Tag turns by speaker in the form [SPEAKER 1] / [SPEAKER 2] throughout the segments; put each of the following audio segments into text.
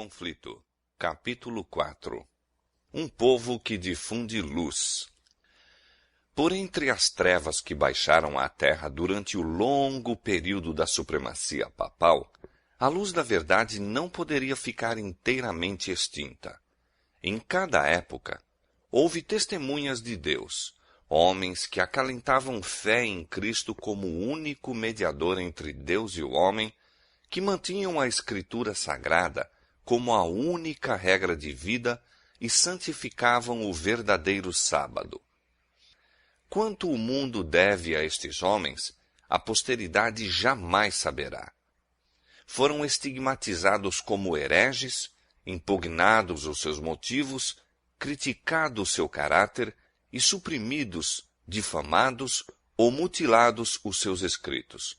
[SPEAKER 1] conflito. Capítulo 4. Um povo que difunde luz. Por entre as trevas que baixaram à terra durante o longo período da supremacia papal, a luz da verdade não poderia ficar inteiramente extinta. Em cada época, houve testemunhas de Deus, homens que acalentavam fé em Cristo como o único mediador entre Deus e o homem, que mantinham a Escritura Sagrada como a única regra de vida e santificavam o verdadeiro sábado. Quanto o mundo deve a estes homens, a posteridade jamais saberá. Foram estigmatizados como hereges, impugnados os seus motivos, criticado o seu caráter e suprimidos, difamados ou mutilados os seus escritos.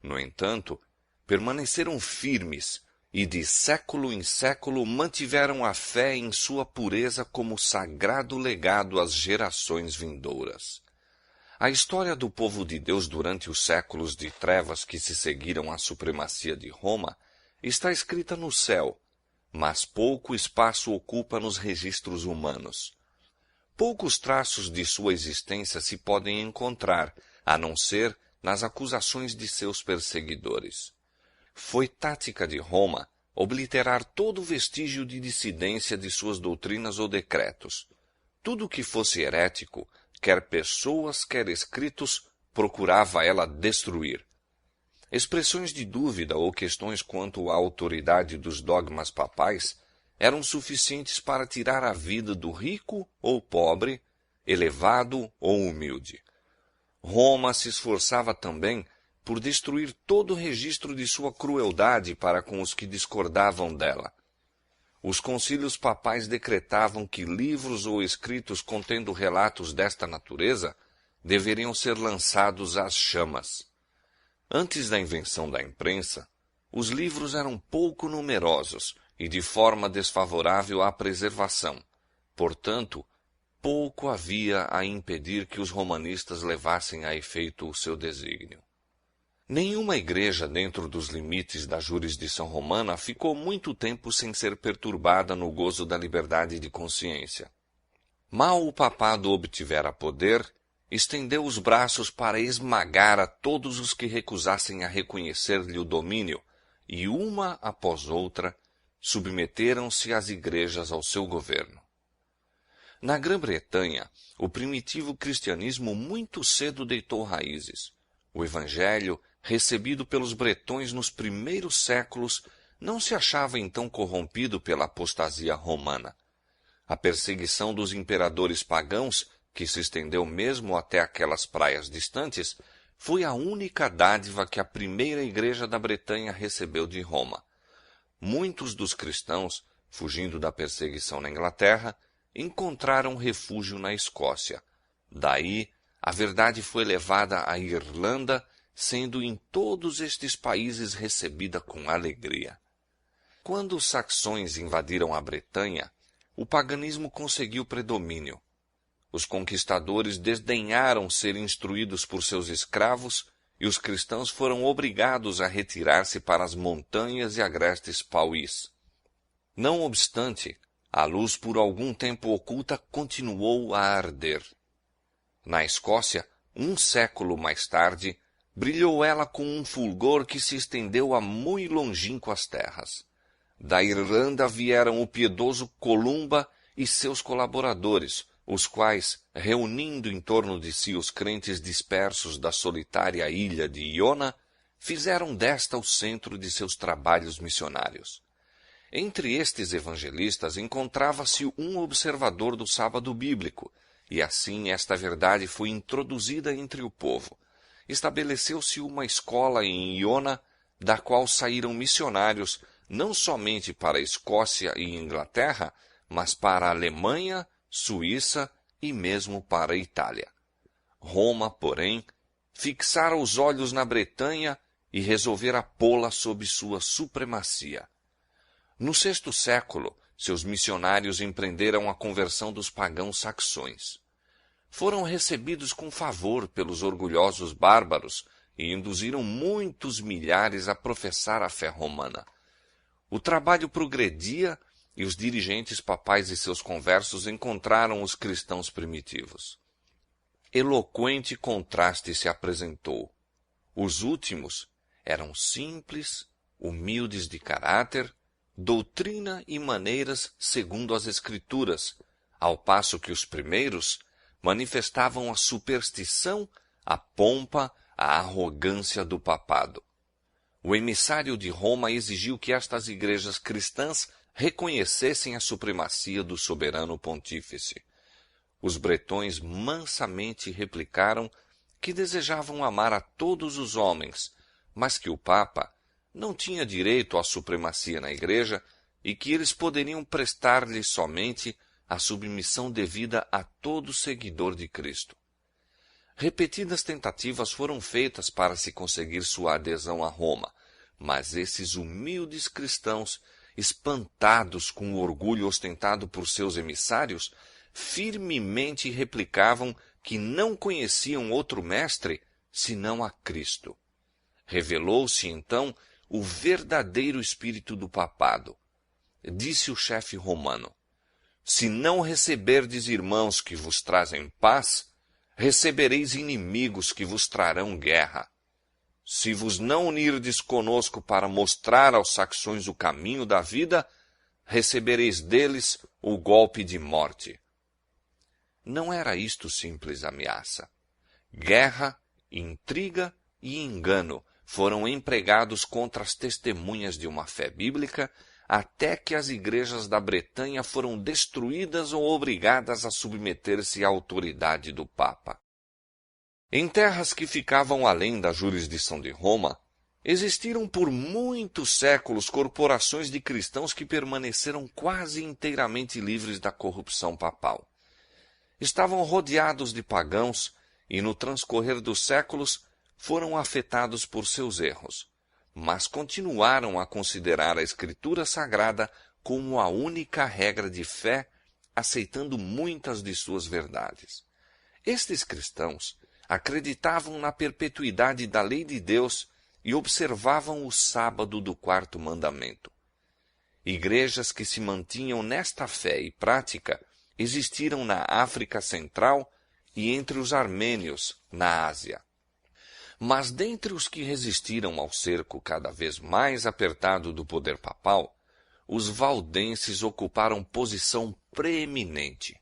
[SPEAKER 1] No entanto, permaneceram firmes e de século em século mantiveram a fé em sua pureza como sagrado legado às gerações vindouras. A história do povo de Deus durante os séculos de trevas que se seguiram à supremacia de Roma está escrita no céu, mas pouco espaço ocupa nos registros humanos. Poucos traços de sua existência se podem encontrar, a não ser nas acusações de seus perseguidores. Foi tática de Roma obliterar todo vestígio de dissidência de suas doutrinas ou decretos. Tudo que fosse herético, quer pessoas, quer escritos, procurava ela destruir. Expressões de dúvida ou questões quanto à autoridade dos dogmas papais eram suficientes para tirar a vida do rico ou pobre, elevado ou humilde. Roma se esforçava também por destruir todo registro de sua crueldade para com os que discordavam dela. Os concílios papais decretavam que livros ou escritos contendo relatos desta natureza deveriam ser lançados às chamas. Antes da invenção da imprensa, os livros eram pouco numerosos e de forma desfavorável à preservação. Portanto, pouco havia a impedir que os romanistas levassem a efeito o seu desígnio. Nenhuma igreja dentro dos limites da jurisdição romana ficou muito tempo sem ser perturbada no gozo da liberdade de consciência. Mal o papado obtivera poder, estendeu os braços para esmagar a todos os que recusassem a reconhecer-lhe o domínio, e uma após outra, submeteram-se as igrejas ao seu governo. Na Grã-Bretanha, o primitivo cristianismo muito cedo deitou raízes. O evangelho, recebido pelos bretões nos primeiros séculos, não se achava então corrompido pela apostasia romana. A perseguição dos imperadores pagãos, que se estendeu mesmo até aquelas praias distantes, foi a única dádiva que a primeira igreja da Bretanha recebeu de Roma. Muitos dos cristãos, fugindo da perseguição na Inglaterra, encontraram refúgio na Escócia. Daí, a verdade foi levada à Irlanda, sendo em todos estes países recebida com alegria. Quando os saxões invadiram a Bretanha, o paganismo conseguiu predomínio. Os conquistadores desdenharam ser instruídos por seus escravos e os cristãos foram obrigados a retirar-se para as montanhas e agrestes pauís. Não obstante, a luz por algum tempo oculta continuou a arder. Na Escócia, um século mais tarde, brilhou ela com um fulgor que se estendeu a muito longínquas terras. Da Irlanda vieram o piedoso Columba e seus colaboradores, os quais, reunindo em torno de si os crentes dispersos da solitária ilha de Iona, fizeram desta o centro de seus trabalhos missionários. Entre estes evangelistas encontrava-se um observador do sábado bíblico, e assim esta verdade foi introduzida entre o povo. Estabeleceu-se uma escola em Iona, da qual saíram missionários não somente para a Escócia e Inglaterra, mas para a Alemanha, Suíça e mesmo para a Itália. Roma, porém, fixara os olhos na Bretanha e resolvera pô-la sob sua supremacia. No VI século, seus missionários empreenderam a conversão dos pagãos saxões. Foram recebidos com favor pelos orgulhosos bárbaros e induziram muitos milhares a professar a fé romana. O trabalho progredia e os dirigentes papais e seus conversos encontraram os cristãos primitivos. Eloquente contraste se apresentou. Os últimos eram simples, humildes de caráter, doutrina e maneiras segundo as Escrituras, ao passo que os primeiros manifestavam a superstição, a pompa, a arrogância do papado. O emissário de Roma exigiu que estas igrejas cristãs reconhecessem a supremacia do soberano pontífice. Os bretões mansamente replicaram que desejavam amar a todos os homens, mas que o Papa não tinha direito à supremacia na igreja e que eles poderiam prestar-lhe somente a submissão devida a todo seguidor de Cristo. Repetidas tentativas foram feitas para se conseguir sua adesão a Roma, mas esses humildes cristãos, espantados com o orgulho ostentado por seus emissários, firmemente replicavam que não conheciam outro mestre senão a Cristo. Revelou-se, então, o verdadeiro espírito do papado. Disse o chefe romano: se não receberdes irmãos que vos trazem paz, recebereis inimigos que vos trarão guerra. Se vos não unirdes conosco para mostrar aos saxões o caminho da vida, recebereis deles o golpe de morte. Não era isto simples ameaça. Guerra, intriga e engano foram empregados contra as testemunhas de uma fé bíblica, até que as igrejas da Bretanha foram destruídas ou obrigadas a submeter-se à autoridade do Papa. Em terras que ficavam além da jurisdição de Roma, existiram por muitos séculos corporações de cristãos que permaneceram quase inteiramente livres da corrupção papal. Estavam rodeados de pagãos e, no transcorrer dos séculos, foram afetados por seus erros, mas continuaram a considerar a Escritura Sagrada como a única regra de fé, aceitando muitas de suas verdades. Estes cristãos acreditavam na perpetuidade da lei de Deus e observavam o sábado do quarto mandamento. Igrejas que se mantinham nesta fé e prática existiram na África Central e entre os armênios, na Ásia. Mas dentre os que resistiram ao cerco cada vez mais apertado do poder papal, os valdenses ocuparam posição preeminente.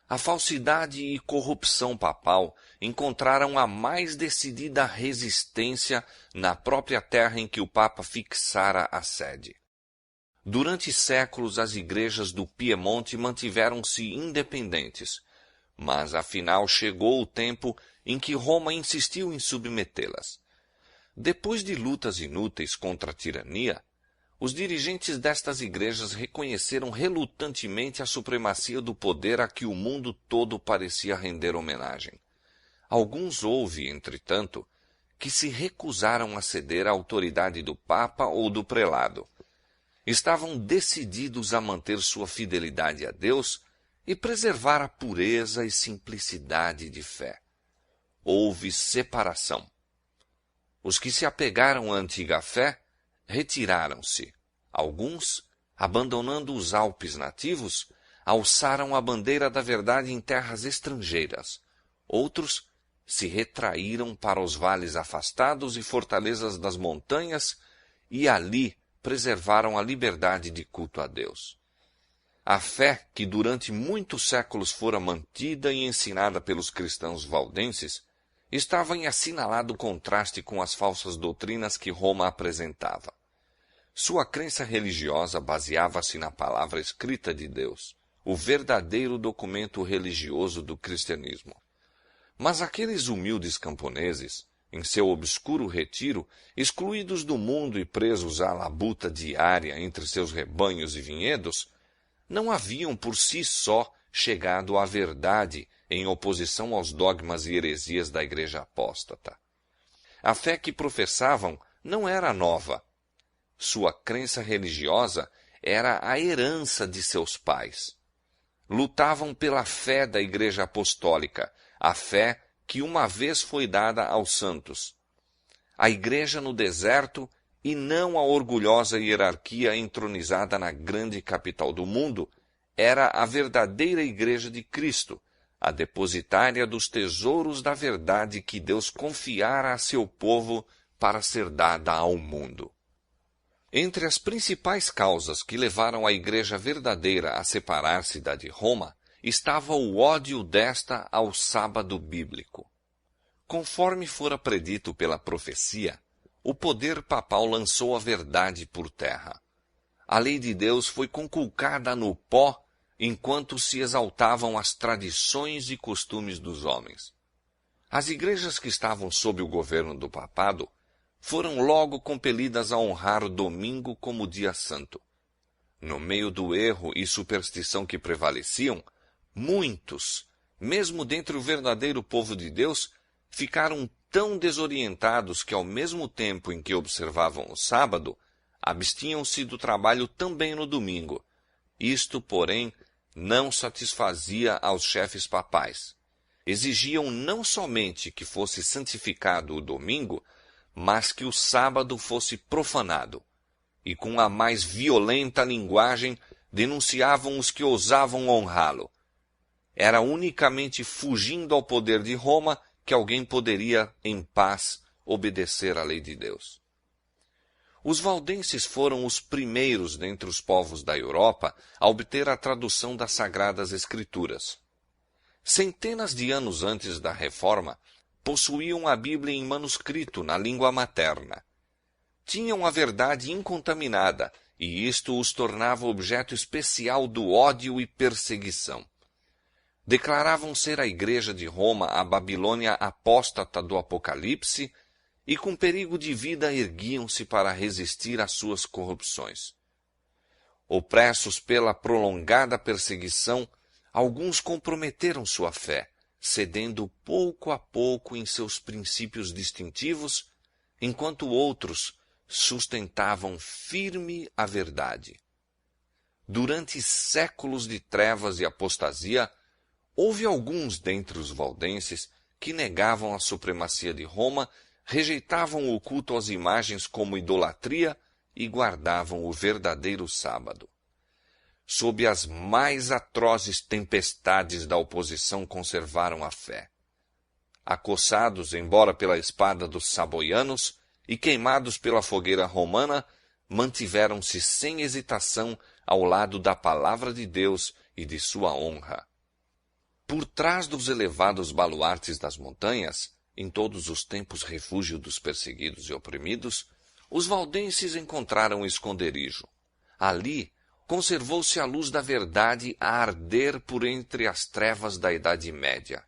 [SPEAKER 1] A falsidade e corrupção papal encontraram a mais decidida resistência na própria terra em que o Papa fixara a sede. Durante séculos, as igrejas do Piemonte mantiveram-se independentes, mas afinal chegou o tempo em que Roma insistiu em submetê-las. Depois de lutas inúteis contra a tirania, os dirigentes destas igrejas reconheceram relutantemente a supremacia do poder a que o mundo todo parecia render homenagem. Alguns houve, entretanto, que se recusaram a ceder à autoridade do Papa ou do prelado. Estavam decididos a manter sua fidelidade a Deus e preservar a pureza e simplicidade de fé. Houve separação. Os que se apegaram à antiga fé retiraram-se. Alguns, abandonando os Alpes nativos, alçaram a bandeira da verdade em terras estrangeiras. Outros se retraíram para os vales afastados e fortalezas das montanhas e ali preservaram a liberdade de culto a Deus. A fé que durante muitos séculos fora mantida e ensinada pelos cristãos valdenses estava em assinalado contraste com as falsas doutrinas que Roma apresentava. Sua crença religiosa baseava-se na palavra escrita de Deus, o verdadeiro documento religioso do cristianismo. Mas aqueles humildes camponeses, em seu obscuro retiro, excluídos do mundo e presos à labuta diária entre seus rebanhos e vinhedos, não haviam por si só chegado à verdade em oposição aos dogmas e heresias da Igreja apóstata. A fé que professavam não era nova. Sua crença religiosa era a herança de seus pais. Lutavam pela fé da Igreja apostólica, a fé que uma vez foi dada aos santos. A Igreja no deserto e não a orgulhosa hierarquia entronizada na grande capital do mundo, era a verdadeira Igreja de Cristo, a depositária dos tesouros da verdade que Deus confiara a seu povo para ser dada ao mundo. Entre as principais causas que levaram a Igreja verdadeira a separar-se da de Roma, estava o ódio desta ao sábado bíblico. Conforme fora predito pela profecia, o poder papal lançou a verdade por terra. A lei de Deus foi conculcada no pó, enquanto se exaltavam as tradições e costumes dos homens. As igrejas que estavam sob o governo do papado foram logo compelidas a honrar o domingo como dia santo. No meio do erro e superstição que prevaleciam, muitos, mesmo dentre o verdadeiro povo de Deus, ficaram tão desorientados que, ao mesmo tempo em que observavam o sábado, abstinham-se do trabalho também no domingo. Isto, porém, não satisfazia aos chefes papais. Exigiam não somente que fosse santificado o domingo, mas que o sábado fosse profanado. E com a mais violenta linguagem denunciavam os que ousavam honrá-lo. Era unicamente fugindo ao poder de Roma que alguém poderia, em paz, obedecer à lei de Deus. Os valdenses foram os primeiros dentre os povos da Europa a obter a tradução das Sagradas Escrituras. Centenas de anos antes da Reforma, possuíam a Bíblia em manuscrito na língua materna. Tinham a verdade incontaminada, e isto os tornava objeto especial do ódio e perseguição. Declaravam ser a Igreja de Roma a Babilônia apóstata do Apocalipse, e com perigo de vida erguiam-se para resistir às suas corrupções. Opressos pela prolongada perseguição, alguns comprometeram sua fé, cedendo pouco a pouco em seus princípios distintivos, enquanto outros sustentavam firme a verdade. Durante séculos de trevas e apostasia, houve alguns dentre os valdenses que negavam a supremacia de Roma, rejeitavam o culto às imagens como idolatria e guardavam o verdadeiro sábado. Sob as mais atrozes tempestades da oposição conservaram a fé. Acossados, embora pela espada dos saboianos, e queimados pela fogueira romana, mantiveram-se sem hesitação ao lado da palavra de Deus e de sua honra. Por trás dos elevados baluartes das montanhas, em todos os tempos refúgio dos perseguidos e oprimidos, os valdenses encontraram esconderijo. Ali conservou-se a luz da verdade a arder por entre as trevas da Idade Média.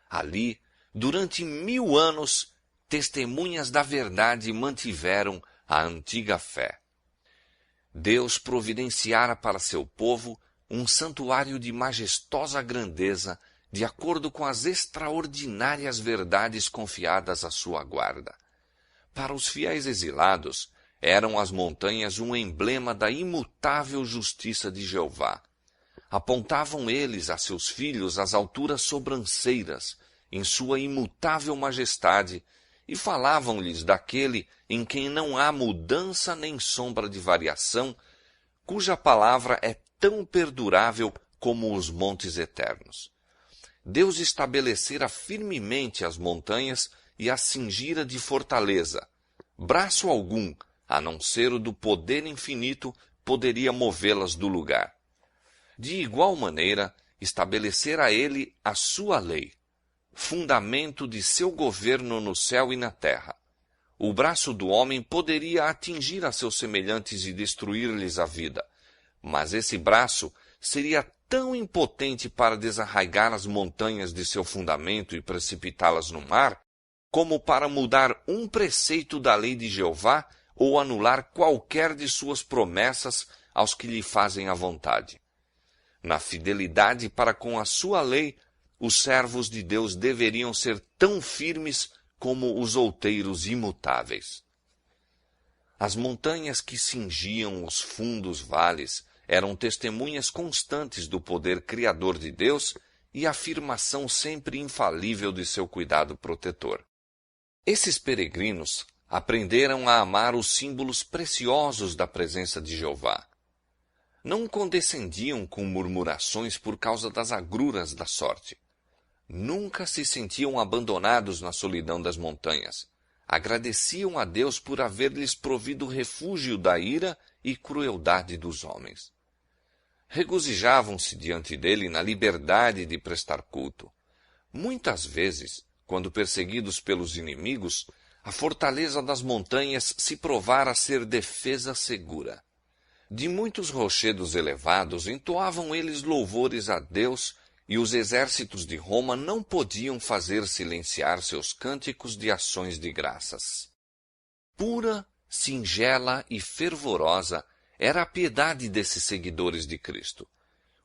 [SPEAKER 1] Ali, durante 1000 anos, testemunhas da verdade mantiveram a antiga fé. Deus providenciara para seu povo um santuário de majestosa grandeza, de acordo com as extraordinárias verdades confiadas à sua guarda. Para os fiéis exilados, eram as montanhas um emblema da imutável justiça de Jeová. Apontavam eles a seus filhos as alturas sobranceiras, em sua imutável majestade, e falavam-lhes daquele em quem não há mudança nem sombra de variação, cuja palavra é tão perdurável como os montes eternos. Deus estabelecera firmemente as montanhas e as cingira de fortaleza. Braço algum, a não ser o do poder infinito, poderia movê-las do lugar. De igual maneira, estabelecera ele a sua lei, fundamento de seu governo no céu e na terra. O braço do homem poderia atingir a seus semelhantes e destruir-lhes a vida, mas esse braço seria tão impotente para desarraigar as montanhas de seu fundamento e precipitá-las no mar, como para mudar um preceito da lei de Jeová ou anular qualquer de suas promessas aos que lhe fazem a vontade. Na fidelidade para com a sua lei, os servos de Deus deveriam ser tão firmes como os outeiros imutáveis. As montanhas que cingiam os fundos vales eram testemunhas constantes do poder criador de Deus e afirmação sempre infalível de seu cuidado protetor. Esses peregrinos Aprenderam a amar os símbolos preciosos da presença de Jeová. Não condescendiam com murmurações por causa das agruras da sorte. Nunca se sentiam abandonados na solidão das montanhas. Agradeciam a Deus por haver-lhes provido refúgio da ira e crueldade dos homens. Regozijavam-se diante dele na liberdade de prestar culto. Muitas vezes, quando perseguidos pelos inimigos, a fortaleza das montanhas se provara ser defesa segura. De muitos rochedos elevados entoavam eles louvores a Deus, e os exércitos de Roma não podiam fazer silenciar seus cânticos de ações de graças. Pura, singela e fervorosa era a piedade desses seguidores de Cristo.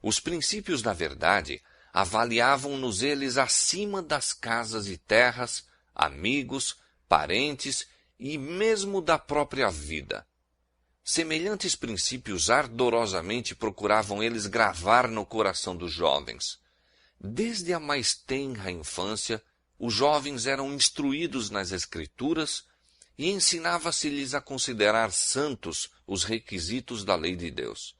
[SPEAKER 1] Os princípios da verdade avaliavam-nos eles acima das casas e terras, amigos, parentes e mesmo da própria vida. Semelhantes princípios ardorosamente procuravam eles gravar no coração dos jovens. Desde a mais tenra infância, os jovens eram instruídos nas Escrituras e ensinava-se-lhes a considerar santos os requisitos da lei de Deus.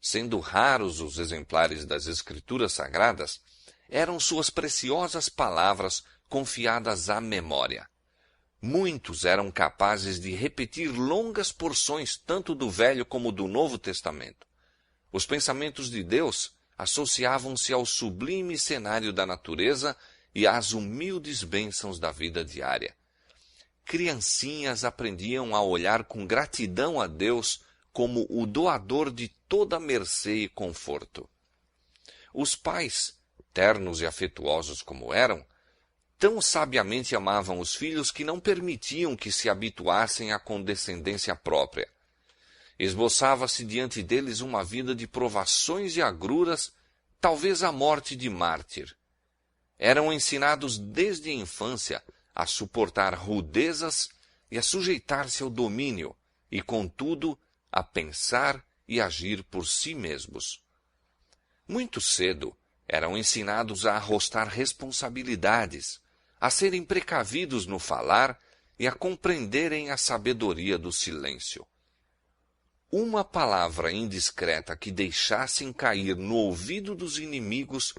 [SPEAKER 1] Sendo raros os exemplares das Escrituras Sagradas, eram suas preciosas palavras confiadas à memória. Muitos eram capazes de repetir longas porções tanto do Velho como do Novo Testamento. Os pensamentos de Deus associavam-se ao sublime cenário da natureza e às humildes bênçãos da vida diária. Criancinhas aprendiam a olhar com gratidão a Deus como o doador de toda mercê e conforto. Os pais, ternos e afetuosos como eram, tão sabiamente amavam os filhos que não permitiam que se habituassem à condescendência própria. Esboçava-se diante deles uma vida de provações e agruras, talvez a morte de mártir. Eram ensinados desde a infância a suportar rudezas e a sujeitar-se ao domínio, e, contudo, a pensar e agir por si mesmos. Muito cedo eram ensinados a arrostar responsabilidades, a serem precavidos no falar e a compreenderem a sabedoria do silêncio. Uma palavra indiscreta que deixassem cair no ouvido dos inimigos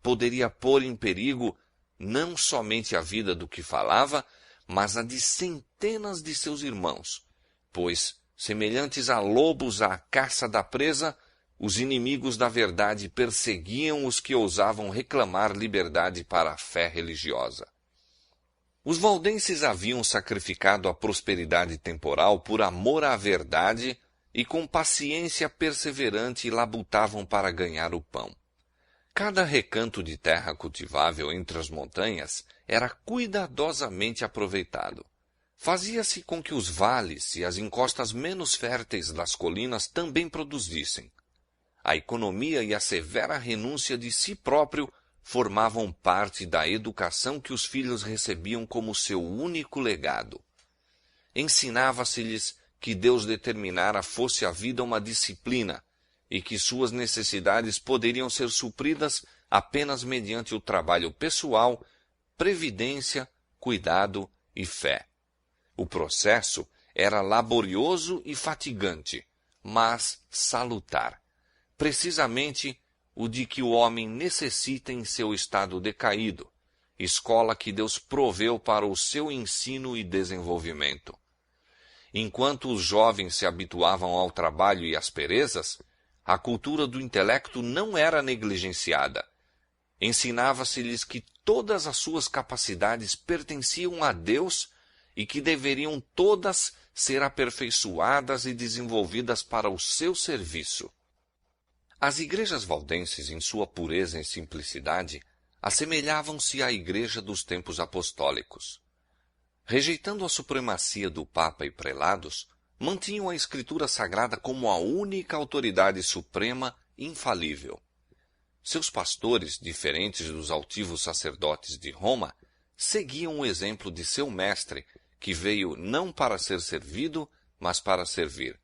[SPEAKER 1] poderia pôr em perigo não somente a vida do que falava, mas a de centenas de seus irmãos, pois, semelhantes a lobos à caça da presa, os inimigos da verdade perseguiam os que ousavam reclamar liberdade para a fé religiosa. Os valdenses haviam sacrificado a prosperidade temporal por amor à verdade e com paciência perseverante labutavam para ganhar o pão. Cada recanto de terra cultivável entre as montanhas era cuidadosamente aproveitado. Fazia-se com que os vales e as encostas menos férteis das colinas também produzissem. A economia e a severa renúncia de si próprio formavam parte da educação que os filhos recebiam como seu único legado. Ensinava-se-lhes que Deus determinara fosse a vida uma disciplina e que suas necessidades poderiam ser supridas apenas mediante o trabalho pessoal, previdência, cuidado e fé. O processo era laborioso e fatigante, mas salutar. Precisamente o de que o homem necessita em seu estado decaído, escola que Deus proveu para o seu ensino e desenvolvimento. Enquanto os jovens se habituavam ao trabalho e às perezas, a cultura do intelecto não era negligenciada. Ensinava-se-lhes que todas as suas capacidades pertenciam a Deus e que deveriam todas ser aperfeiçoadas e desenvolvidas para o seu serviço. As igrejas valdenses, em sua pureza e simplicidade, assemelhavam-se à igreja dos tempos apostólicos. Rejeitando a supremacia do Papa e prelados, mantinham a Escritura Sagrada como a única autoridade suprema infalível. Seus pastores, diferentes dos altivos sacerdotes de Roma, seguiam o exemplo de seu mestre, que veio não para ser servido, mas para servir.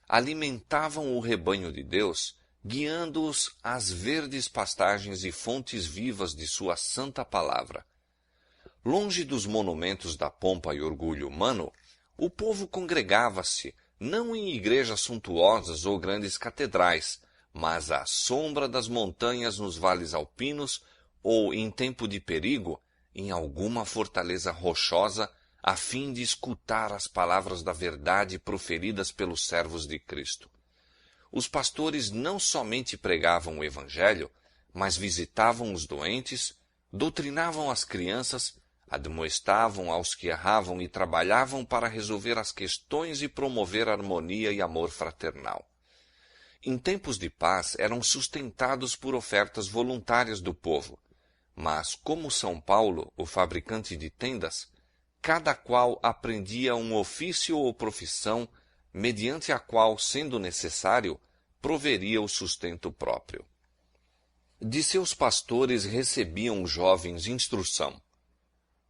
[SPEAKER 1] Alimentavam o rebanho de Deus, guiando-os às verdes pastagens e fontes vivas de sua santa palavra. Longe dos monumentos da pompa e orgulho humano, o povo congregava-se, não em igrejas suntuosas ou grandes catedrais, mas à sombra das montanhas nos vales alpinos ou, em tempo de perigo, em alguma fortaleza rochosa, a fim de escutar as palavras da verdade proferidas pelos servos de Cristo. Os pastores não somente pregavam o Evangelho, mas visitavam os doentes, doutrinavam as crianças, admoestavam aos que erravam e trabalhavam para resolver as questões e promover harmonia e amor fraternal. Em tempos de paz eram sustentados por ofertas voluntárias do povo, mas como São Paulo, o fabricante de tendas, cada qual aprendia um ofício ou profissão, mediante a qual, sendo necessário, proveria o sustento próprio. De seus pastores recebiam os jovens instrução.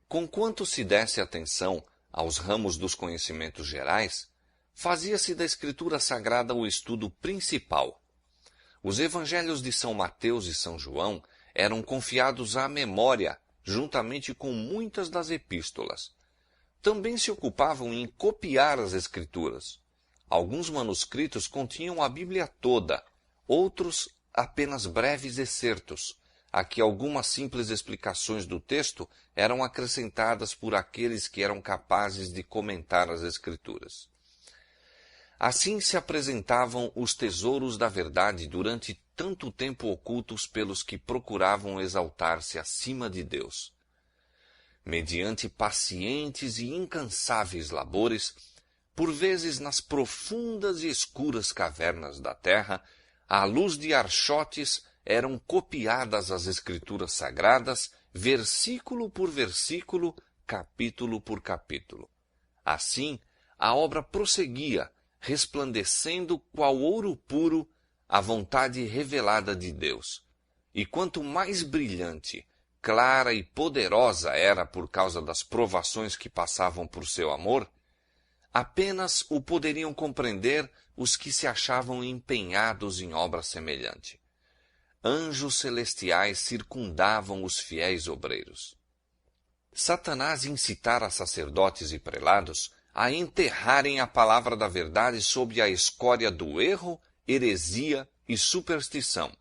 [SPEAKER 1] Conquanto se desse atenção aos ramos dos conhecimentos gerais, fazia-se da Escritura Sagrada o estudo principal. Os evangelhos de São Mateus e São João eram confiados à memória, juntamente com muitas das epístolas. Também se ocupavam em copiar as Escrituras. Alguns manuscritos continham a Bíblia toda, outros apenas breves excertos, a que algumas simples explicações do texto eram acrescentadas por aqueles que eram capazes de comentar as Escrituras. Assim se apresentavam os tesouros da verdade durante tanto tempo ocultos pelos que procuravam exaltar-se acima de Deus. Mediante pacientes e incansáveis labores, por vezes nas profundas e escuras cavernas da terra, à luz de archotes, eram copiadas as Escrituras Sagradas, versículo por versículo, capítulo por capítulo. Assim, a obra prosseguia, resplandecendo qual ouro puro a vontade revelada de Deus. E quanto mais brilhante, clara e poderosa era por causa das provações que passavam por seu amor, apenas o poderiam compreender os que se achavam empenhados em obra semelhante. Anjos celestiais circundavam os fiéis obreiros. Satanás incitara sacerdotes e prelados a enterrarem a palavra da verdade sob a escória do erro, heresia e superstição,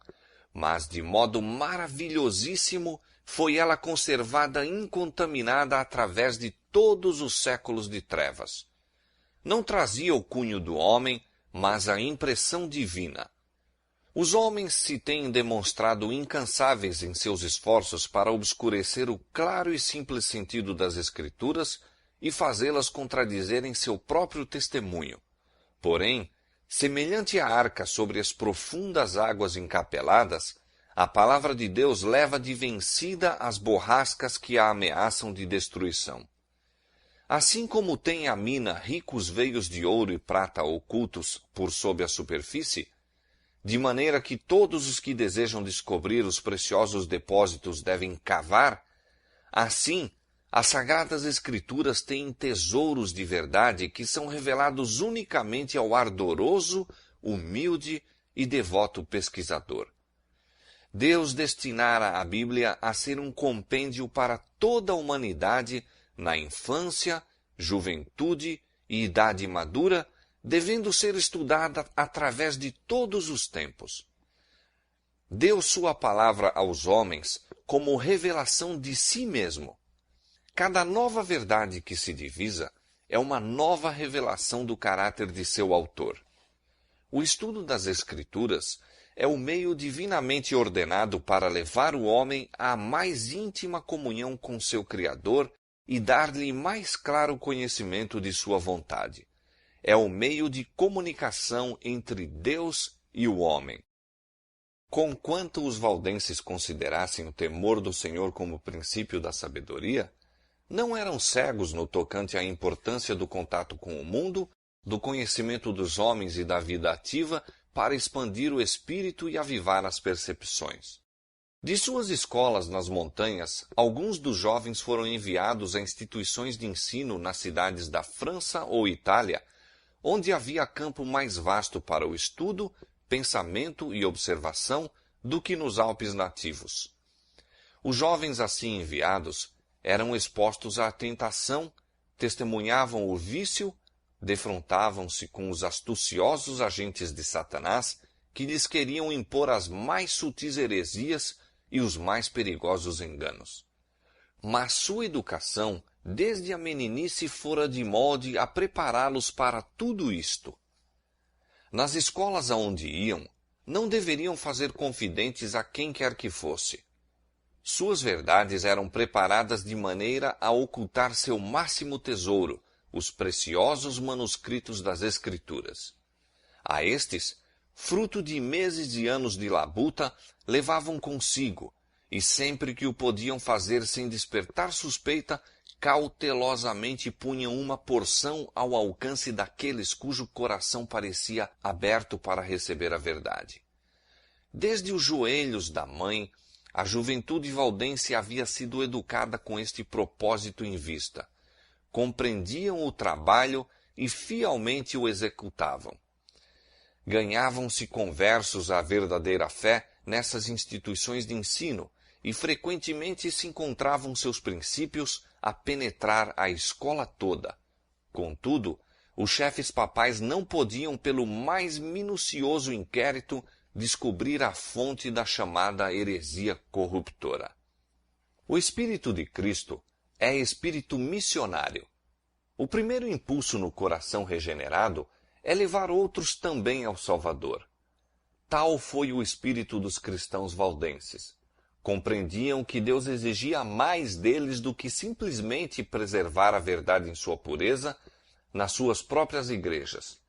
[SPEAKER 1] mas de modo maravilhosíssimo foi ela conservada incontaminada através de todos os séculos de trevas. Não trazia o cunho do homem, mas a impressão divina. Os homens se têm demonstrado incansáveis em seus esforços para obscurecer o claro e simples sentido das Escrituras e fazê-las contradizerem seu próprio testemunho. Porém, semelhante à arca sobre as profundas águas encapeladas, a palavra de Deus leva de vencida as borrascas que a ameaçam de destruição. Assim como tem a mina ricos veios de ouro e prata ocultos por sob a superfície, de maneira que todos os que desejam descobrir os preciosos depósitos devem cavar, assim, as Sagradas Escrituras têm tesouros de verdade que são revelados unicamente ao ardoroso, humilde e devoto pesquisador. Deus destinara a Bíblia a ser um compêndio para toda a humanidade na infância, juventude e idade madura, devendo ser estudada através de todos os tempos. Deu sua palavra aos homens como revelação de si mesmo. Cada nova verdade que se divisa é uma nova revelação do caráter de seu autor. O estudo das Escrituras é o meio divinamente ordenado para levar o homem à mais íntima comunhão com seu Criador e dar-lhe mais claro conhecimento de sua vontade. É o meio de comunicação entre Deus e o homem. Conquanto os valdenses considerassem o temor do Senhor como princípio da sabedoria, não eram cegos no tocante à importância do contato com o mundo, do conhecimento dos homens e da vida ativa para expandir o espírito e avivar as percepções. De suas escolas nas montanhas, alguns dos jovens foram enviados a instituições de ensino nas cidades da França ou Itália, onde havia campo mais vasto para o estudo, pensamento e observação do que nos Alpes nativos. Os jovens assim enviados eram expostos à tentação, testemunhavam o vício, defrontavam-se com os astuciosos agentes de Satanás que lhes queriam impor as mais sutis heresias e os mais perigosos enganos. Mas sua educação, desde a meninice, fora de molde a prepará-los para tudo isto. Nas escolas aonde iam, não deveriam fazer confidentes a quem quer que fosse. Suas verdades eram preparadas de maneira a ocultar seu máximo tesouro, os preciosos manuscritos das Escrituras. A estes, fruto de meses e anos de labuta, levavam consigo, e sempre que o podiam fazer sem despertar suspeita, cautelosamente punham uma porção ao alcance daqueles cujo coração parecia aberto para receber a verdade. Desde os joelhos da mãe, a juventude valdense havia sido educada com este propósito em vista. Compreendiam o trabalho e fielmente o executavam. Ganhavam-se conversos à verdadeira fé nessas instituições de ensino e frequentemente se encontravam seus princípios a penetrar a escola toda. Contudo, os chefes papais não podiam, pelo mais minucioso inquérito, descobrir a fonte da chamada heresia corruptora. O Espírito de Cristo é espírito missionário. O primeiro impulso no coração regenerado é levar outros também ao Salvador. Tal foi o espírito dos cristãos valdenses. Compreendiam que Deus exigia mais deles do que simplesmente preservar a verdade em sua pureza nas suas próprias igrejas,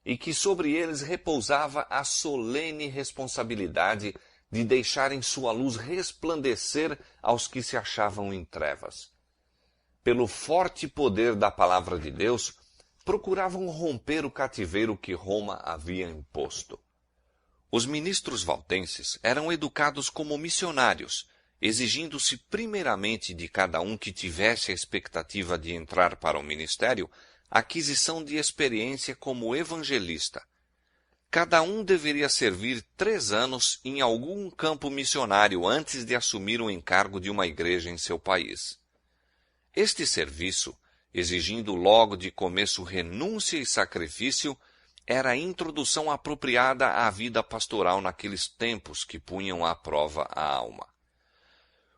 [SPEAKER 1] e que sobre eles repousava a solene responsabilidade de deixarem sua luz resplandecer aos que se achavam em trevas. Pelo forte poder da palavra de Deus, procuravam romper o cativeiro que Roma havia imposto. Os ministros valdenses eram educados como missionários, exigindo-se primeiramente de cada um que tivesse a expectativa de entrar para o ministério a aquisição de experiência como evangelista. Cada um deveria servir 3 anos em algum campo missionário antes de assumir o encargo de uma igreja em seu país. Este serviço, exigindo logo de começo renúncia e sacrifício, era a introdução apropriada à vida pastoral naqueles tempos que punham à prova a alma.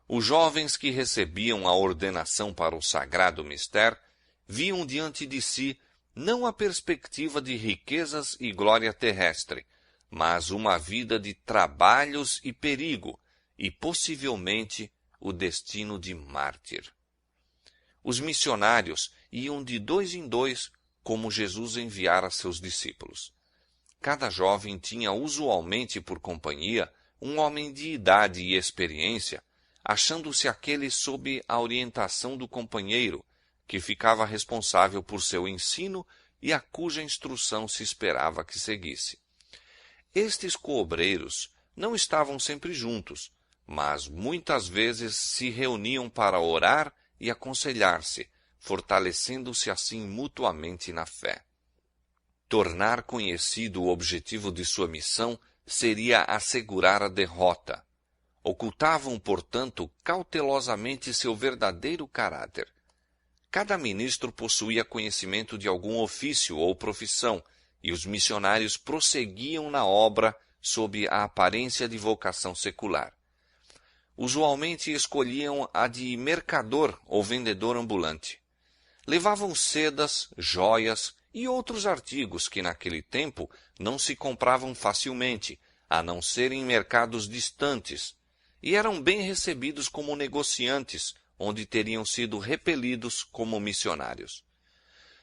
[SPEAKER 1] Os jovens que recebiam a ordenação para o sagrado mistério viam diante de si não a perspectiva de riquezas e glória terrestre, mas uma vida de trabalhos e perigo, e possivelmente o destino de mártir. Os missionários iam de 2 em 2, como Jesus enviara seus discípulos. Cada jovem tinha usualmente por companhia um homem de idade e experiência, achando-se aquele sob a orientação do companheiro, que ficava responsável por seu ensino e a cuja instrução se esperava que seguisse. Estes coobreiros não estavam sempre juntos, mas muitas vezes se reuniam para orar e aconselhar-se, fortalecendo-se assim mutuamente na fé. Tornar conhecido o objetivo de sua missão seria assegurar a derrota. Ocultavam, portanto, cautelosamente seu verdadeiro caráter. Cada ministro possuía conhecimento de algum ofício ou profissão, e os missionários prosseguiam na obra sob a aparência de vocação secular. Usualmente escolhiam a de mercador ou vendedor ambulante. Levavam sedas, joias e outros artigos que naquele tempo não se compravam facilmente, a não ser em mercados distantes, e eram bem recebidos como negociantes, onde teriam sido repelidos como missionários.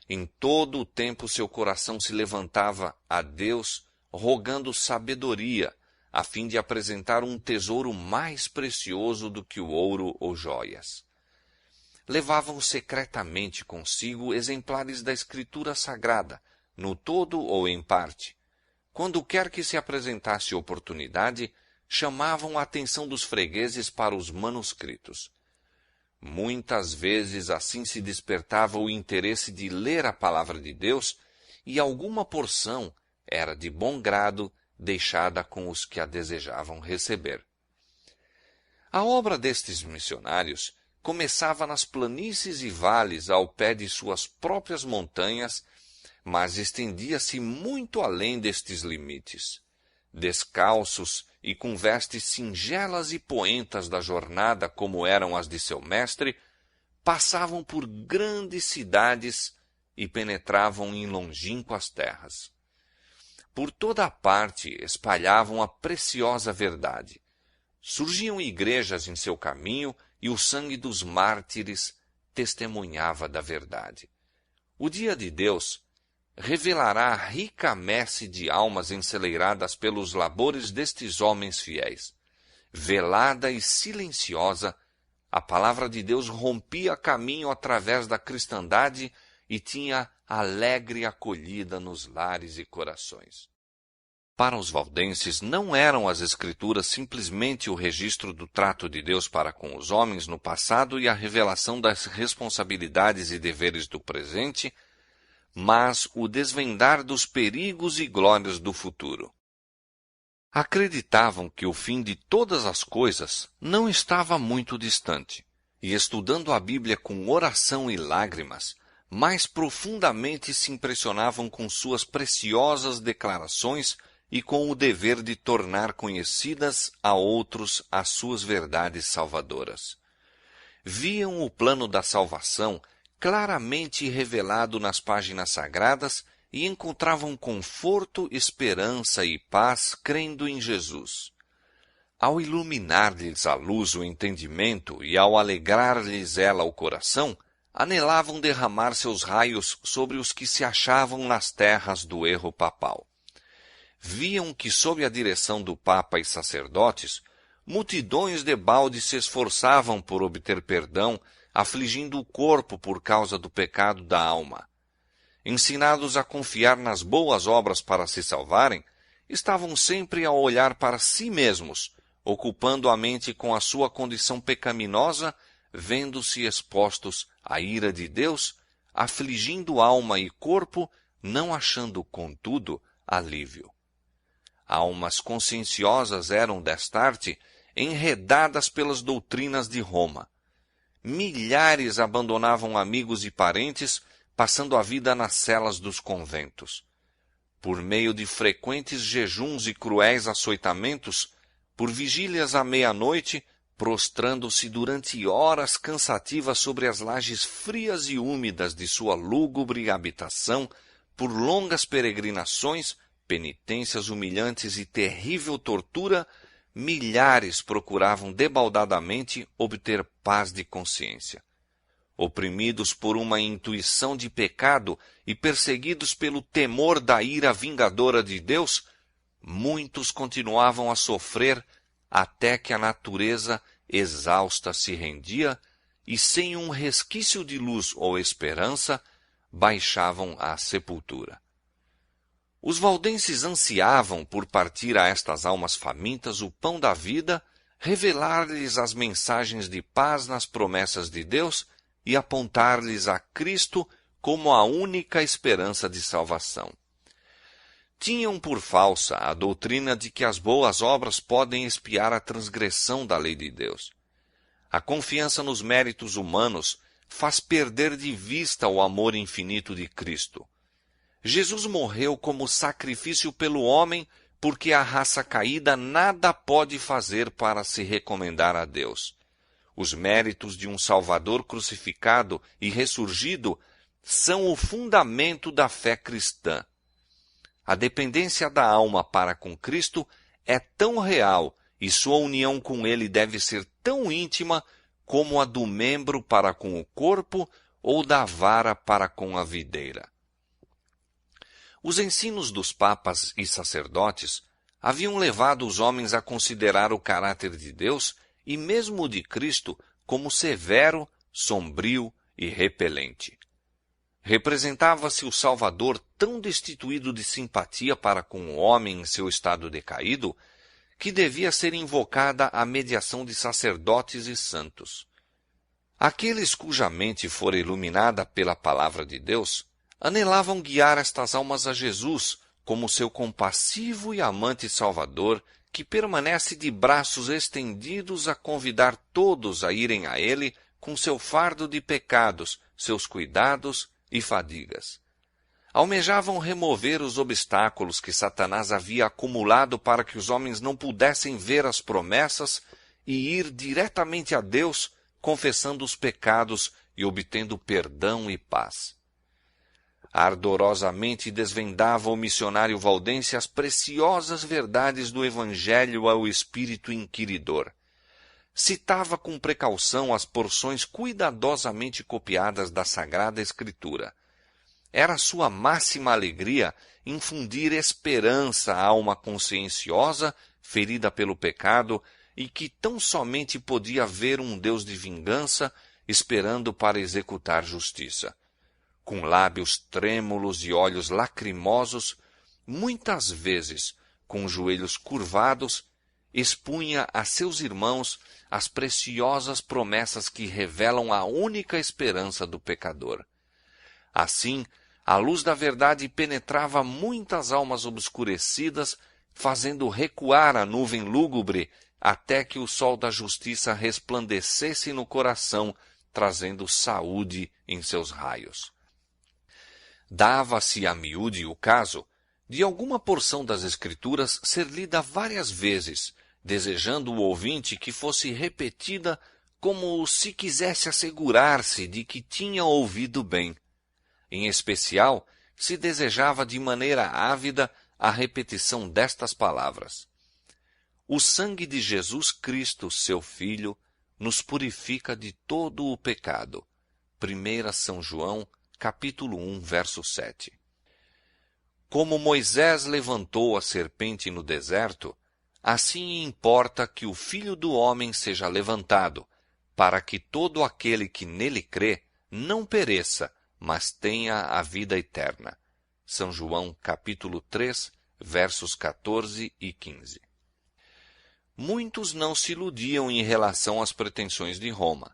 [SPEAKER 1] Em todo o tempo seu coração se levantava a Deus, rogando sabedoria, a fim de apresentar um tesouro mais precioso do que o ouro ou joias. Levavam secretamente consigo exemplares da Escritura Sagrada, no todo ou em parte. Quando quer que se apresentasse oportunidade, chamavam a atenção dos fregueses para os manuscritos. Muitas vezes assim se despertava o interesse de ler a palavra de Deus, e alguma porção era de bom grado deixada com os que a desejavam receber. A obra destes missionários começava nas planícies e vales ao pé de suas próprias montanhas, mas estendia-se muito além destes limites. Descalços e com vestes singelas e poentas da jornada, como eram as de seu mestre, passavam por grandes cidades e penetravam em longínquas terras. Por toda a parte espalhavam a preciosa verdade. Surgiam igrejas em seu caminho e o sangue dos mártires testemunhava da verdade. O dia de Deus revelará a rica messe de almas enceleiradas pelos labores destes homens fiéis. Velada e silenciosa, a palavra de Deus rompia caminho através da cristandade e tinha alegre acolhida nos lares e corações. Para os valdenses, não eram as Escrituras simplesmente o registro do trato de Deus para com os homens no passado e a revelação das responsabilidades e deveres do presente, mas o desvendar dos perigos e glórias do futuro. Acreditavam que o fim de todas as coisas não estava muito distante, e estudando a Bíblia com oração e lágrimas, mais profundamente se impressionavam com suas preciosas declarações e com o dever de tornar conhecidas a outros as suas verdades salvadoras. Viam o plano da salvação claramente revelado nas páginas sagradas e encontravam conforto, esperança e paz crendo em Jesus. Ao iluminar-lhes a luz o entendimento e ao alegrar-lhes ela o coração, anelavam derramar seus raios sobre os que se achavam nas terras do erro papal. Viam que, sob a direção do Papa e sacerdotes, multidões debalde se esforçavam por obter perdão, afligindo o corpo por causa do pecado da alma. Ensinados a confiar nas boas obras para se salvarem, estavam sempre a olhar para si mesmos, ocupando a mente com a sua condição pecaminosa, vendo-se expostos à ira de Deus, afligindo alma e corpo, não achando, contudo, alívio. Almas conscienciosas eram, destarte, enredadas pelas doutrinas de Roma. Milhares abandonavam amigos e parentes, passando a vida nas celas dos conventos. Por meio de frequentes jejuns e cruéis açoitamentos, por vigílias à meia-noite, prostrando-se durante horas cansativas sobre as lajes frias e úmidas de sua lúgubre habitação, por longas peregrinações, penitências humilhantes e terrível tortura, milhares procuravam debaldadamente obter paz de consciência. Oprimidos por uma intuição de pecado e perseguidos pelo temor da ira vingadora de Deus, muitos continuavam a sofrer até que a natureza exausta se rendia e, sem um resquício de luz ou esperança, baixavam à sepultura. Os valdenses ansiavam por partir a estas almas famintas o pão da vida, revelar-lhes as mensagens de paz nas promessas de Deus e apontar-lhes a Cristo como a única esperança de salvação. Tinham por falsa a doutrina de que as boas obras podem expiar a transgressão da lei de Deus. A confiança nos méritos humanos faz perder de vista o amor infinito de Cristo. Jesus morreu como sacrifício pelo homem, porque a raça caída nada pode fazer para se recomendar a Deus. Os méritos de um Salvador crucificado e ressurgido são o fundamento da fé cristã. A dependência da alma para com Cristo é tão real e sua união com Ele deve ser tão íntima como a do membro para com o corpo ou da vara para com a videira. Os ensinos dos papas e sacerdotes haviam levado os homens a considerar o caráter de Deus e mesmo o de Cristo como severo, sombrio e repelente. Representava-se o Salvador tão destituído de simpatia para com o homem em seu estado decaído, que devia ser invocada a mediação de sacerdotes e santos. Aqueles cuja mente fora iluminada pela palavra de Deus anelavam guiar estas almas a Jesus como seu compassivo e amante Salvador, que permanece de braços estendidos a convidar todos a irem a Ele com seu fardo de pecados, seus cuidados e fadigas. Almejavam remover os obstáculos que Satanás havia acumulado para que os homens não pudessem ver as promessas e ir diretamente a Deus, confessando os pecados e obtendo perdão e paz. Ardorosamente desvendava o missionário valdense as preciosas verdades do Evangelho ao espírito inquiridor. Citava com precaução as porções cuidadosamente copiadas da Sagrada Escritura. Era sua máxima alegria infundir esperança à alma conscienciosa, ferida pelo pecado, e que tão somente podia ver um Deus de vingança, esperando para executar justiça. Com lábios trêmulos e olhos lacrimosos, muitas vezes, com joelhos curvados, expunha a seus irmãos as preciosas promessas que revelam a única esperança do pecador. Assim, a luz da verdade penetrava muitas almas obscurecidas, fazendo recuar a nuvem lúgubre até que o sol da justiça resplandecesse no coração, trazendo saúde em seus raios. Dava-se a miúde o caso de alguma porção das Escrituras ser lida várias vezes, desejando o ouvinte que fosse repetida como se quisesse assegurar-se de que tinha ouvido bem. Em especial, se desejava de maneira ávida a repetição destas palavras: o sangue de Jesus Cristo, seu Filho, nos purifica de todo o pecado. 1 São João, capítulo 1, verso 7. Como Moisés levantou a serpente no deserto, assim importa que o Filho do Homem seja levantado, para que todo aquele que nele crê não pereça, mas tenha a vida eterna. São João, capítulo 3, versos 14 e 15. Muitos não se iludiam em relação às pretensões de Roma.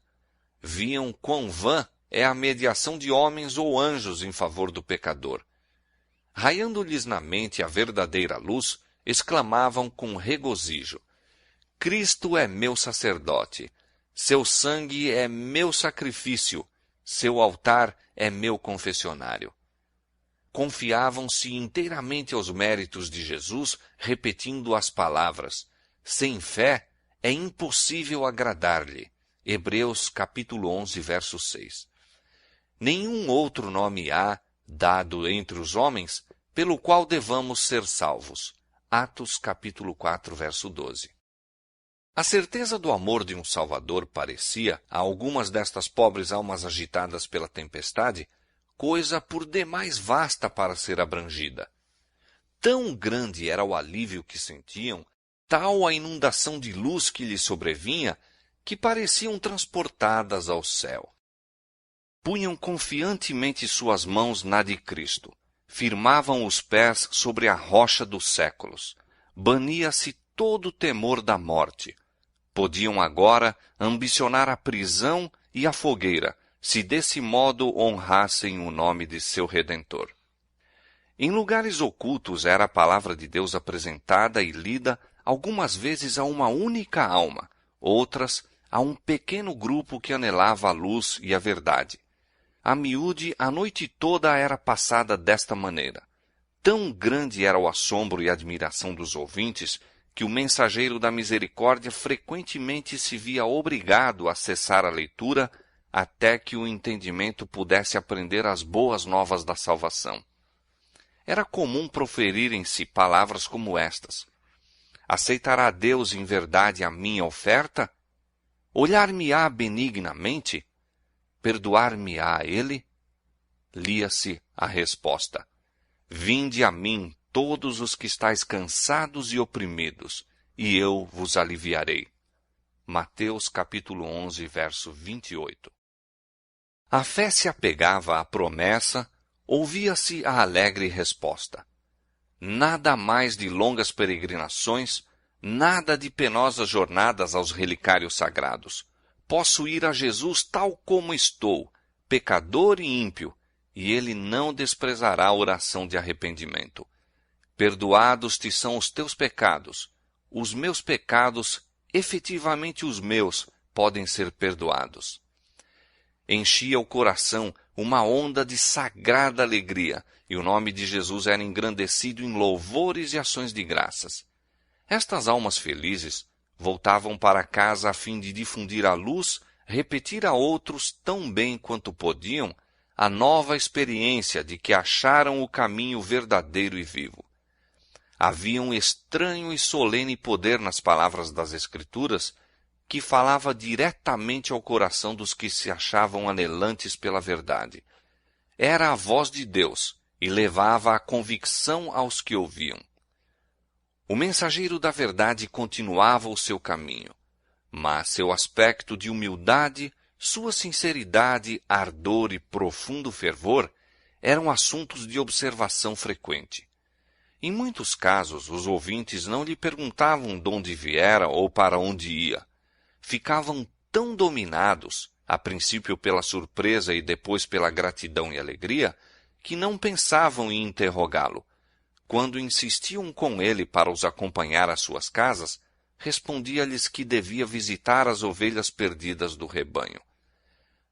[SPEAKER 1] Viam quão vã é a mediação de homens ou anjos em favor do pecador. Raiando-lhes na mente a verdadeira luz, exclamavam com regozijo: Cristo é meu sacerdote, seu sangue é meu sacrifício, seu altar é meu confessionário. Confiavam-se inteiramente aos méritos de Jesus, repetindo as palavras: sem fé é impossível agradar-lhe. Hebreus capítulo 11, verso 6. Nenhum outro nome há, dado entre os homens, pelo qual devamos ser salvos. Atos capítulo 4, verso 12. A certeza do amor de um Salvador parecia, a algumas destas pobres almas agitadas pela tempestade, coisa por demais vasta para ser abrangida. Tão grande era o alívio que sentiam, tal a inundação de luz que lhes sobrevinha, que pareciam transportadas ao céu. Punham confiantemente suas mãos na de Cristo, firmavam os pés sobre a rocha dos séculos, bania-se todo o temor da morte. Podiam agora ambicionar a prisão e a fogueira, se desse modo honrassem o nome de seu Redentor. Em lugares ocultos era a palavra de Deus apresentada e lida algumas vezes a uma única alma, outras a um pequeno grupo que anelava a luz e a verdade. A miúde a noite toda era passada desta maneira. Tão grande era o assombro e admiração dos ouvintes, que o mensageiro da misericórdia frequentemente se via obrigado a cessar a leitura até que o entendimento pudesse aprender as boas novas da salvação. Era comum proferirem-se palavras como estas: aceitará Deus em verdade a minha oferta? Olhar-me-á benignamente? Perdoar-me-á ele? Lia-se a resposta: vinde a mim todos os que estáis cansados e oprimidos, e eu vos aliviarei. Mateus capítulo 11, verso 28. A fé se apegava à promessa, ouvia-se a alegre resposta: nada mais de longas peregrinações, nada de penosas jornadas aos relicários sagrados. Posso ir a Jesus tal como estou, pecador e ímpio, e ele não desprezará a oração de arrependimento. Perdoados te são os teus pecados. Os meus pecados, efetivamente os meus, podem ser perdoados. enchia o coração uma onda de sagrada alegria, e o nome de Jesus era engrandecido em louvores e ações de graças. Estas almas felizes voltavam para casa a fim de difundir a luz, repetir a outros tão bem quanto podiam a nova experiência de que acharam o caminho verdadeiro e vivo. Havia um estranho e solene poder nas palavras das Escrituras que falava diretamente ao coração dos que se achavam anelantes pela verdade. Era a voz de Deus e levava a convicção aos que ouviam. O mensageiro da verdade continuava o seu caminho, mas seu aspecto de humildade, sua sinceridade, ardor e profundo fervor eram assuntos de observação frequente. Em muitos casos, os ouvintes não lhe perguntavam de onde viera ou para onde ia. Ficavam tão dominados, a princípio pela surpresa e depois pela gratidão e alegria, que não pensavam em interrogá-lo. Quando insistiam com ele para os acompanhar às suas casas, respondia-lhes que devia visitar as ovelhas perdidas do rebanho.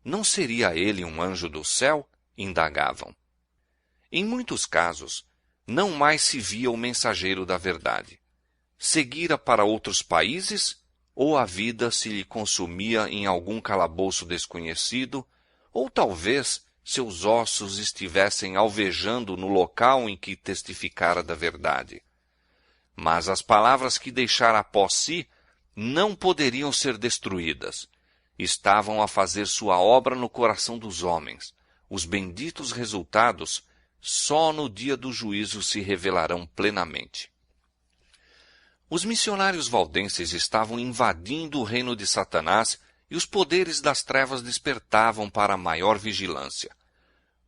[SPEAKER 1] Não seria ele um anjo do céu? Indagavam. Em muitos casos, não mais se via o mensageiro da verdade. Seguira para outros países, ou a vida se lhe consumia em algum calabouço desconhecido, ou talvez seus ossos estivessem alvejando no local em que testificara da verdade. Mas as palavras que deixara após si não poderiam ser destruídas. Estavam a fazer sua obra no coração dos homens. Os benditos resultados só no dia do juízo se revelarão plenamente. Os missionários valdenses estavam invadindo o reino de Satanás e os poderes das trevas despertavam para maior vigilância.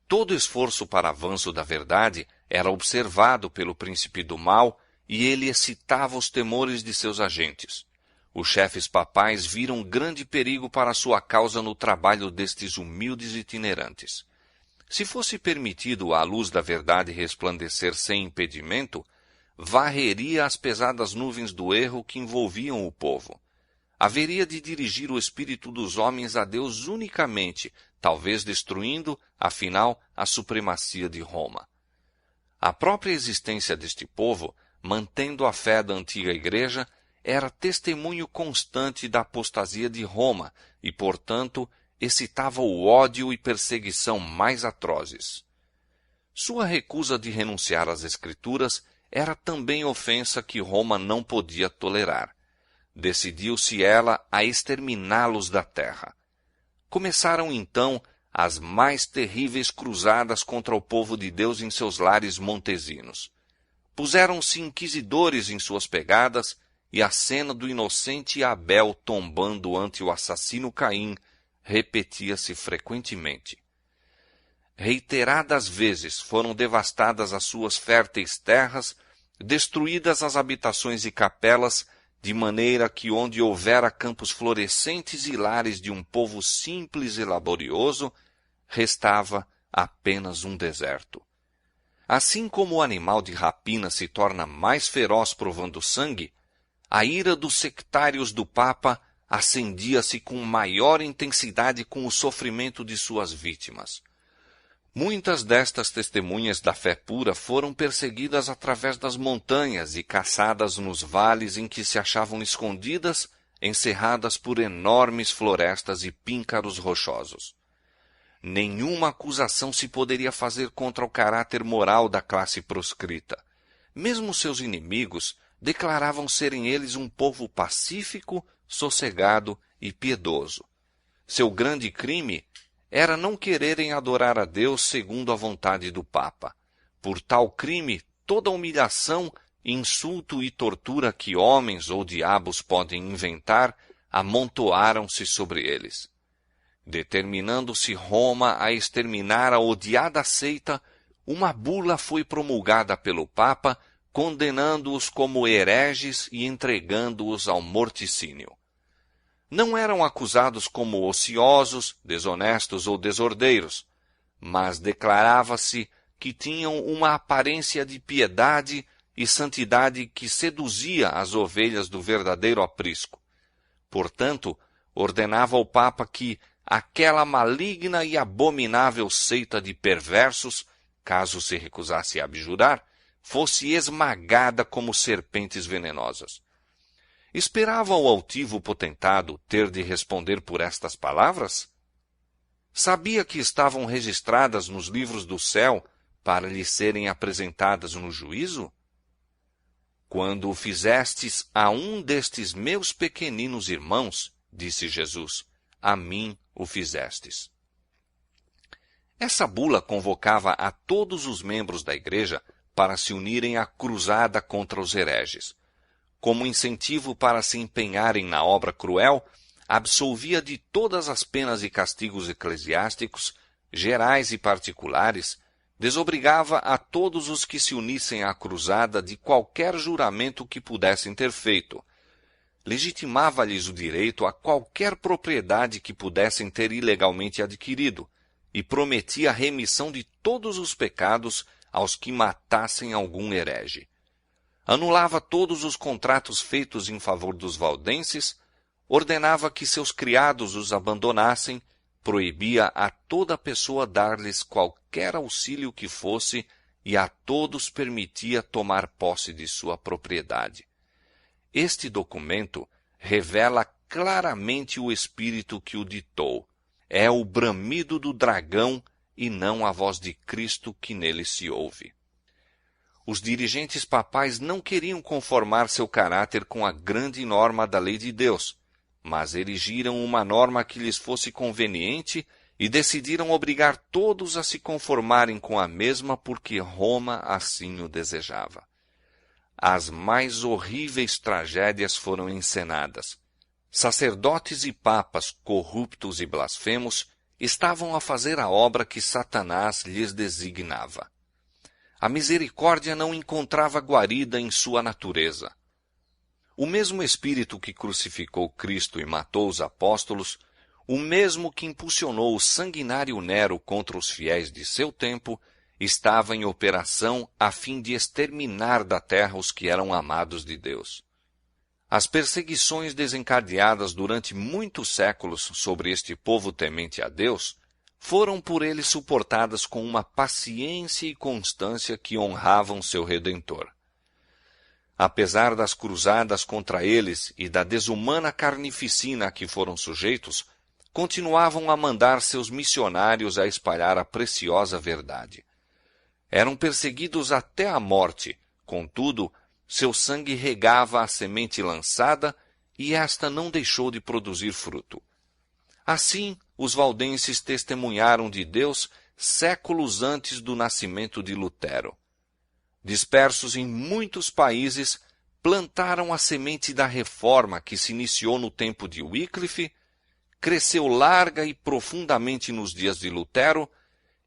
[SPEAKER 1] Todo esforço para avanço da verdade era observado pelo príncipe do mal e ele excitava os temores de seus agentes. Os chefes papais viram grande perigo para sua causa no trabalho destes humildes itinerantes. Se fosse permitido à luz da verdade resplandecer sem impedimento, varreria as pesadas nuvens do erro que envolviam o povo. Haveria de dirigir o espírito dos homens a Deus unicamente, talvez destruindo, afinal, a supremacia de Roma. A própria existência deste povo, mantendo a fé da antiga igreja, era testemunho constante da apostasia de Roma e, portanto, excitava o ódio e perseguição mais atrozes. Sua recusa de renunciar às Escrituras era também ofensa que Roma não podia tolerar. Decidiu-se ela a exterminá-los da terra. Começaram então as mais terríveis cruzadas contra o povo de Deus em seus lares montesinos. Puseram-se inquisidores em suas pegadas, e a cena do inocente Abel tombando ante o assassino Caim repetia-se frequentemente. Reiteradas vezes foram devastadas as suas férteis terras, destruídas as habitações e capelas, de maneira que onde houvera campos florescentes e lares de um povo simples e laborioso, restava apenas um deserto. Assim como o animal de rapina se torna mais feroz provando sangue, a ira dos sectários do Papa acendia-se com maior intensidade com o sofrimento de suas vítimas. Muitas destas testemunhas da fé pura foram perseguidas através das montanhas e caçadas nos vales em que se achavam escondidas, encerradas por enormes florestas e píncaros rochosos. Nenhuma acusação se poderia fazer contra o caráter moral da classe proscrita. Mesmo seus inimigos declaravam serem eles um povo pacífico, sossegado e piedoso. Seu grande crime era não quererem adorar a Deus segundo a vontade do Papa. Por tal crime, toda humilhação, insulto e tortura que homens ou diabos podem inventar, amontoaram-se sobre eles. Determinando-se Roma a exterminar a odiada seita, uma bula foi promulgada pelo Papa, condenando-os como hereges e entregando-os ao morticínio. Não eram acusados como ociosos, desonestos ou desordeiros, mas declarava-se que tinham uma aparência de piedade e santidade que seduzia as ovelhas do verdadeiro aprisco. Portanto, ordenava o Papa que, aquela maligna e abominável seita de perversos, caso se recusasse a abjurar, fosse esmagada como serpentes venenosas. Esperava o altivo potentado ter de responder por estas palavras? Sabia que estavam registradas nos livros do céu para lhe serem apresentadas no juízo? Quando o fizestes a um destes meus pequeninos irmãos, disse Jesus, a mim o fizestes. Essa bula convocava a todos os membros da igreja para se unirem à cruzada contra os hereges. Como incentivo para se empenharem na obra cruel, absolvia de todas as penas e castigos eclesiásticos, gerais e particulares, desobrigava a todos os que se unissem à cruzada de qualquer juramento que pudessem ter feito, legitimava-lhes o direito a qualquer propriedade que pudessem ter ilegalmente adquirido, e prometia a remissão de todos os pecados aos que matassem algum herege. Anulava todos os contratos feitos em favor dos valdenses, ordenava que seus criados os abandonassem, proibia a toda pessoa dar-lhes qualquer auxílio que fosse e a todos permitia tomar posse de sua propriedade. Este documento revela claramente o espírito que o ditou. É o bramido do dragão e não a voz de Cristo que nele se ouve. Os dirigentes papais não queriam conformar seu caráter com a grande norma da lei de Deus, mas erigiram uma norma que lhes fosse conveniente e decidiram obrigar todos a se conformarem com a mesma porque Roma assim o desejava. As mais horríveis tragédias foram encenadas. Sacerdotes e papas, corruptos e blasfemos, estavam a fazer a obra que Satanás lhes designava. A misericórdia não encontrava guarida em sua natureza. O mesmo Espírito que crucificou Cristo e matou os apóstolos, o mesmo que impulsionou o sanguinário Nero contra os fiéis de seu tempo, estava em operação a fim de exterminar da terra os que eram amados de Deus. As perseguições desencadeadas durante muitos séculos sobre este povo temente a Deus foram por ele suportadas com uma paciência e constância que honravam seu Redentor. Apesar das cruzadas contra eles e da desumana carnificina a que foram sujeitos, continuavam a mandar seus missionários a espalhar a preciosa verdade. Eram perseguidos até a morte, contudo, seu sangue regava a semente lançada e esta não deixou de produzir fruto. Assim, os valdenses testemunharam de Deus séculos antes do nascimento de Lutero. Dispersos em muitos países, plantaram a semente da reforma que se iniciou no tempo de Wycliffe, cresceu larga e profundamente nos dias de Lutero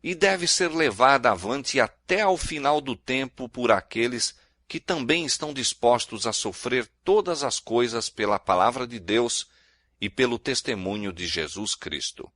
[SPEAKER 1] e deve ser levada avante até ao final do tempo por aqueles que também estão dispostos a sofrer todas as coisas pela palavra de Deus e pelo testemunho de Jesus Cristo.